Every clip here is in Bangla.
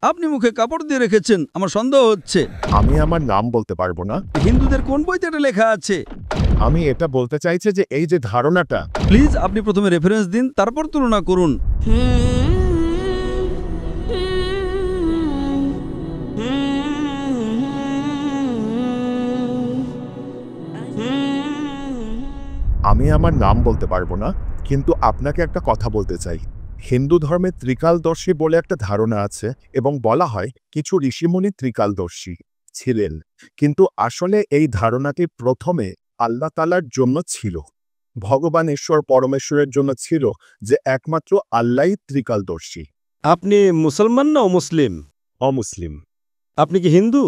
আপনি মুখে কাপড় দিয়ে রেখেছেন, আমার সন্দেহ হচ্ছে। আমি আমার নাম বলতে পারবো না। হিন্দুদের কোন বইতে এটা লেখা আছে? আমি এটা বলতে চাইছি যে এই যে ধারণাটা। প্লিজ আপনি প্রথমে রেফারেন্স দিন, তারপর তুলনা করুন। আমি আমার নাম বলতে পারবো না, কিন্তু আপনাকে একটা কথা বলতে চাই। হিন্দু ধর্মে ত্রিকালদর্শী বলে একটা ধারণা আছে এবং বলা হয় কিছু ঋষিমুনি ত্রিকালদর্শী ছিলেন, কিন্তু আসলে এই ধারণাটি প্রথমে আল্লাহ তাআলার জন্য ছিল। ভগবান ঈশ্বর পরমেশ্বরের জন্য ছিল যে একমাত্র আল্লাহই ত্রিকালদর্শী। আপনি মুসলমান না অমুসলিম? অমুসলিম। আপনি কি হিন্দু?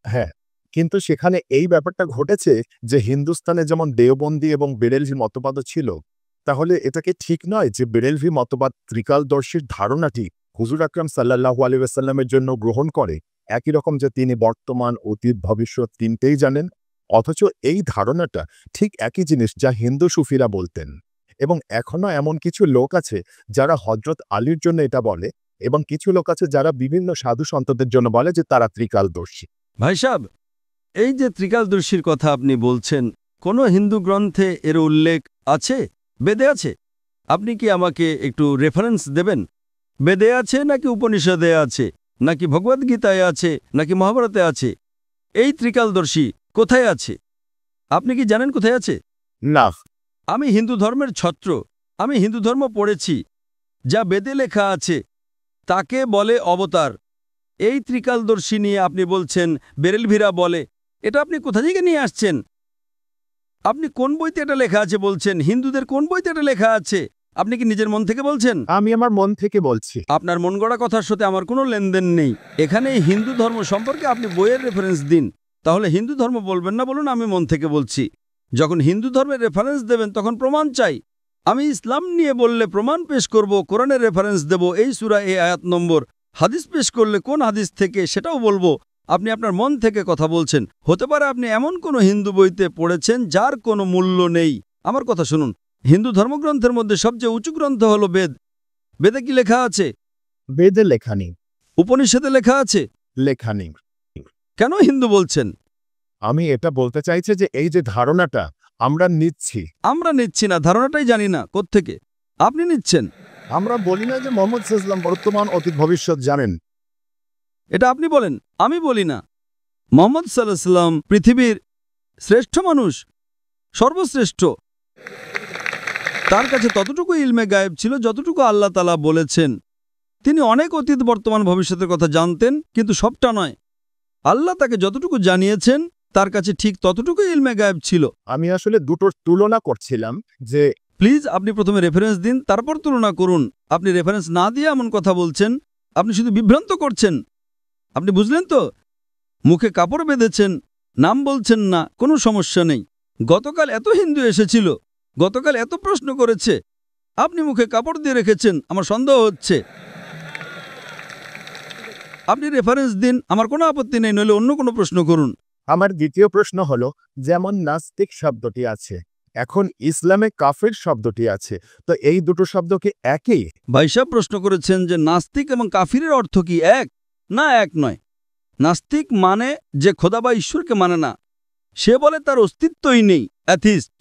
হ্যাঁ, কিন্তু সেখানে এই ব্যাপারটা ঘটেছে যে হিন্দুস্তানে যেমন দেওবন্দি এবং বেরেলভি মতবাদও ছিল, তাহলে এটা কি ঠিক নয় যে বেরেলভি মতবাদ ত্রিকালদর্শীর ধারণাটি হুজুর আকরাম সাল্লাল্লাহু আলাইহি ওয়াসাল্লামের জন্য গ্রহণ করে, একই রকম যে তিনি বর্তমান, অতীত, ভবিষ্যৎ তিনটেই জানেন? অথচ এই ধারণাটা ঠিক একই জিনিস যা হিন্দু সুফিরা বলতেন। এবং এখনো এমন কিছু লোক আছে যারা হযরত আলীর জন্য এটা বলে, এবং কিছু লোক আছে যারা বিভিন্ন সাধু সন্তদের জন্য বলে যে তারা ত্রিকালদর্শী। ভাই সাহেব, এই যে ত্রিকালদর্শীর কথা আপনি বলছেন, কোনো হিন্দু গ্রন্থে এর উল্লেখ আছে? বেদে আছে? আপনি কি আমাকে একটু রেফারেন্স দেবেন? বেদে আছে নাকি উপনিষদে আছে, নাকি ভগবদ্গীতায় আছে, নাকি মহাভারতে আছে? এই ত্রিকালদর্শী কোথায় আছে? আপনি কি জানেন কোথায় আছে? না। আমি হিন্দু ধর্মের ছত্র, আমি হিন্দু ধর্ম পড়েছি। যা বেদে লেখা আছে তাকে বলে অবতার। এই ত্রিকালদর্শী নিয়ে আপনি বলছেন বেরেলভিরা বলে, এটা আপনি কোথা থেকে নিয়ে আসছেন? আপনি কোন বইতে এটা লেখা আছে বলছেন? হিন্দুদের কোন বইতে এটা লেখা আছে? আপনি কি নিজের মন থেকে বলছেন? আমি আমার মন থেকে বলছি। আপনার মন গড়া কথার সাথে আমার কোনো লেনদেন নেই। এখানে এই হিন্দু ধর্ম সম্পর্কে আপনি বইয়ের রেফারেন্স দিন। তাহলে হিন্দু ধর্ম বলবেন না, বলুন আমি মন থেকে বলছি। যখন হিন্দু ধর্মের রেফারেন্স দেবেন তখন প্রমাণ চাই। আমি ইসলাম নিয়ে বললে প্রমাণ পেশ করব, কোরআনের রেফারেন্স দেব, এই সূরা এই আয়াত নম্বর। হাদিস পেশ করলে কোন হাদিস থেকে সেটাও বলবো। আপনি আপনার মন থেকে কথা বলছেন। হতে পারে আপনি এমন কোনো হিন্দু বইতে পড়েছেন যার কোনো মূল্য নেই। আমার কথা শুনুন, হিন্দু ধর্মগ্রন্থের মধ্যে সবচেয়ে উঁচু গ্রন্থ হলো বেদ। বেদে কি লেখা আছে? বেদে লেখা নেই। উপনিষদে লেখা আছে? লেখা নেই। কেন হিন্দু বলছেন? আমি এটা বলতে চাইছি যে এই যে ধারণাটা আমরা নিচ্ছি। আমরা নিচ্ছি না, ধারণাটাই জানি না কোত্থেকে আপনি নিচ্ছেন। আমরা বলি না যে মোহাম্মদ সাল্লাল্লাহু বর্তমান, অতীত, ভবিষ্যৎ জানেন। এটা আপনি বলেন, আমি বলি না। মুহাম্মদ সাল্লাল্লাহু আলাইহি ওয়াসাল্লাম পৃথিবীর শ্রেষ্ঠ মানুষ, সর্বশ্রেষ্ঠ। তার কাছে ততটুকু ইলমে গায়েব ছিল যতটুকু আল্লাহ তাআলা বলেছেন। তিনি অনেক অতীত, বর্তমান, ভবিষ্যতের কথা জানতেন, কিন্তু সবটা নয়। আল্লাহ তাকে যতটুকু জানিয়েছেন তার কাছে ঠিক ততটুকু ইলমে গায়েব ছিল। আমি আসলে দুটোর তুলনা করছিলাম যে প্লিজ আপনি প্রথমে রেফারেন্স দিন, তারপর তুলনা করুন। আপনি রেফারেন্স না দিয়ে এমন কথা বলছেন, আপনি শুধু বিভ্রান্ত করছেন। আপনি বুঝলেন তো? মুখে কাপড় বেঁধেছেন, নাম বলছেন না, কোনো সমস্যা নেই। গতকাল এত হিন্দু এসেছিল, গতকাল এত প্রশ্ন করেছে, আপনি মুখে কাপড় দিয়ে রেখেছেন, আমার সন্দেহ হচ্ছে। আপনি রেফারেন্স দিন, আমার কোনো আপত্তি নেই, নইলে অন্য কোনো প্রশ্ন করুন। আমার দ্বিতীয় প্রশ্ন হলো, যেমন নাস্তিক শব্দটি আছে, এখন ইসলামে কাফের শব্দটি আছে, তো এই দুটো শব্দ কি একই? ভাইসাব প্রশ্ন করেছেন যে নাস্তিক এবং কাফিরের অর্থ কি এক? না, এক নয়। নাস্তিক মানে যে খোদা বা ঈশ্বরকে মানে না, সে বলে তার অস্তিত্বই নেই, অ্যাথিস্ট।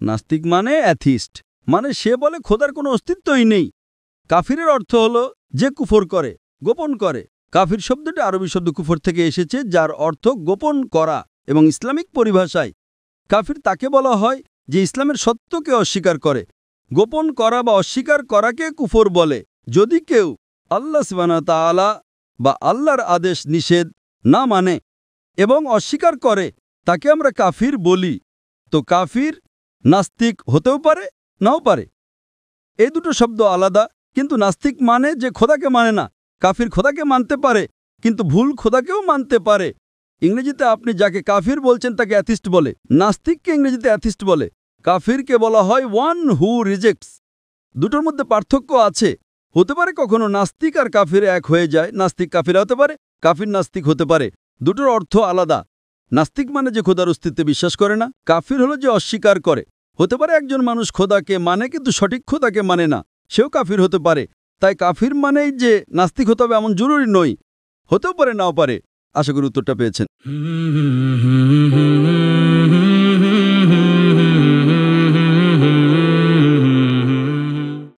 নাস্তিক মানে অ্যাথিস্ট, মানে সে বলে খোদার কোনো অস্তিত্বই নেই। কাফিরের অর্থ হলো যে কুফর করে, গোপন করে। কাফির শব্দটি আরবি শব্দ কুফর থেকে এসেছে, যার অর্থ গোপন করা, এবং ইসলামিক পরিভাষায় কাফির তাকে বলা হয় যে ইসলামের সত্যকে অস্বীকার করে। গোপন করা বা অস্বীকার করাকে কুফর বলে। যদি কেউ আল্লাহ সুবহানাহু ওয়া তাআলা বা আল্লাহর আদেশ নিষেধ না মানে এবং অস্বীকার করে, তাকে আমরা কাফির বলি। তো কাফির নাস্তিক হতেও পারে, নাও পারে। এই দুটো শব্দ আলাদা, কিন্তু নাস্তিক মানে যে খোদাকে মানে না। কাফির খোদাকে মানতে পারে, কিন্তু ভুল খোদাকেও মানতে পারে। ইংরেজিতে আপনি যাকে কাফির বলছেন তাকে অ্যাথিস্ট বলে, নাস্তিককে ইংরেজিতে অ্যাথিস্ট বলে। কাফিরকে বলা হয় ওয়ান হু রিজেক্টস। দুটোর মধ্যে পার্থক্য আছে। হতে পারে কখনো নাস্তিক আর কাফির এক হয়ে যায়, নাস্তিক কাফির হতে পারে, কাফির নাস্তিক হতে পারে। দুটোর অর্থ আলাদা। নাস্তিক মানে যে খোদার অস্তিত্বে বিশ্বাস করে না, কাফির হলো যে অস্বীকার করে। হতে পারে একজন মানুষ খোদাকে মানে কিন্তু সঠিক খোদাকে মানে না, সেও কাফির হতে পারে। তাই কাফির মানেই যে নাস্তিক হতে হবে এমন জরুরি নয়। হতেও পারে নাও পারে। আশা করি উত্তরটা পেয়েছেন।